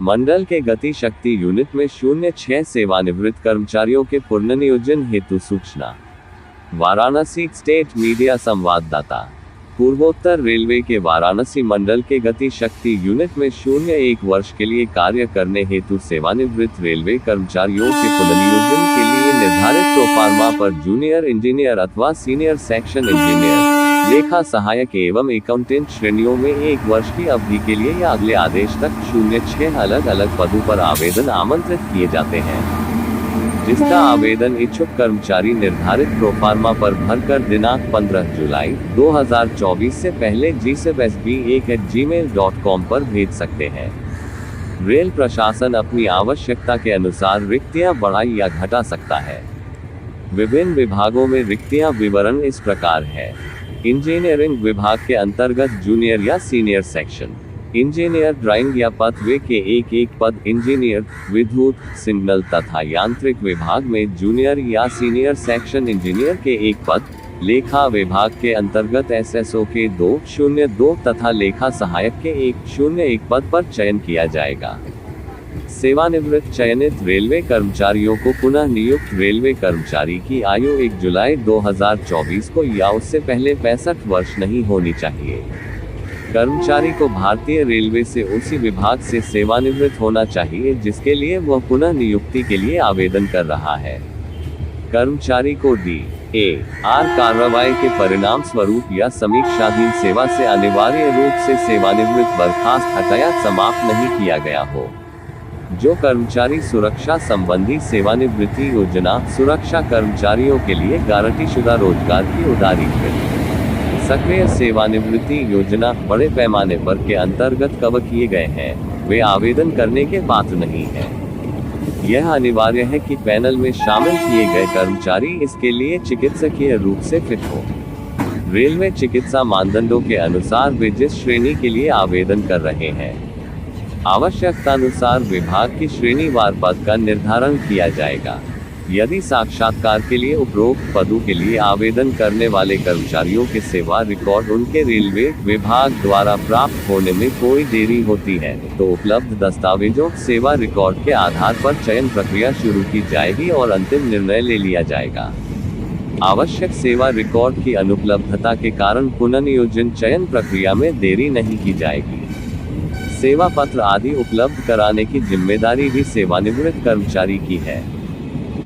मंडल के गति शक्ति यूनिट में 06 सेवानिवृत्त कर्मचारियों के पुनर्नियोजन हेतु सूचना। वाराणसी स्टेट मीडिया संवाददाता। पूर्वोत्तर रेलवे के वाराणसी मंडल के गति शक्ति यूनिट में 01 वर्ष के लिए कार्य करने हेतु सेवानिवृत्त रेलवे कर्मचारियों के पुनर्नियोजन के लिए निर्धारित प्रोफार्मा पर जूनियर इंजीनियर अथवा सीनियर सेक्शन इंजीनियर, लेखा सहायक एवं अकाउंटेंट श्रेणियों में 1 वर्ष की अवधि के लिए या अगले आदेश तक 06 अलग अलग पदों पर आवेदन आमंत्रित किए जाते हैं, जिसका आवेदन इच्छुक कर्मचारी निर्धारित प्रोफार्मा पर भरकर दिनांक 15 जुलाई 2024 से पहले gsbsb1@gmail.com पर भेज सकते हैं। रेल प्रशासन अपनी आवश्यकता के अनुसार रिक्तियां बढ़ाई या घटा सकता है। विभिन्न विभागों में रिक्तियां विवरण इस प्रकार है। इंजीनियरिंग विभाग के अंतर्गत जूनियर या सीनियर सेक्शन इंजीनियर ड्राइंग या पथवे के एक पद, इंजीनियर विद्युत, सिग्नल तथा यांत्रिक विभाग में जूनियर या सीनियर सेक्शन इंजीनियर के 1 पद, लेखा विभाग के अंतर्गत एसएसओ के 202 तथा लेखा सहायक के 101 पद पर चयन किया जाएगा। सेवानिवृत्त चयनित रेलवे कर्मचारियों को पुनः नियुक्त रेलवे कर्मचारी की आयु 1 जुलाई 2024 को या उससे पहले 65 वर्ष नहीं होनी चाहिए। कर्मचारी को भारतीय रेलवे से उसी विभाग से सेवानिवृत्त होना चाहिए जिसके लिए वह पुनः नियुक्ति के लिए आवेदन कर रहा है। कर्मचारी को DAR कार्रवाई के परिणाम स्वरूप या समीक्षाधीन सेवा से अनिवार्य रूप से सेवानिवृत्त बर्खास्त हटाया समाप्त नहीं किया गया हो। जो कर्मचारी सुरक्षा संबंधी सेवानिवृत्ति योजना सुरक्षा कर्मचारियों के लिए गारंटीशुदा रोजगार की उदारीकृत सक्रिय सेवानिवृत्ति योजना बड़े पैमाने पर के अंतर्गत कवर किए गए हैं, वे आवेदन करने के पात्र नहीं हैं। यह अनिवार्य है कि पैनल में शामिल किए गए कर्मचारी इसके लिए चिकित्सकीय रूप से फिट हो। रेलवे चिकित्सा मानदंडों के अनुसार वे जिस श्रेणी के लिए आवेदन कर रहे हैं, आवश्यकतानुसार विभाग की श्रेणीवार पद का निर्धारण किया जाएगा। यदि साक्षात्कार के लिए उपरोक्त पदों के लिए आवेदन करने वाले कर्मचारियों के सेवा रिकॉर्ड उनके रेलवे विभाग द्वारा प्राप्त होने में कोई देरी होती है, तो उपलब्ध दस्तावेजों सेवा रिकॉर्ड के आधार पर चयन प्रक्रिया शुरू की जाएगी और अंतिम निर्णय ले लिया जाएगा। आवश्यक सेवा रिकॉर्ड की अनुपलब्धता के कारण पुनर्नियोजन चयन प्रक्रिया में देरी नहीं की जाएगी। सेवा पत्र आदि उपलब्ध कराने की जिम्मेदारी भी सेवानिवृत्त कर्मचारी की है।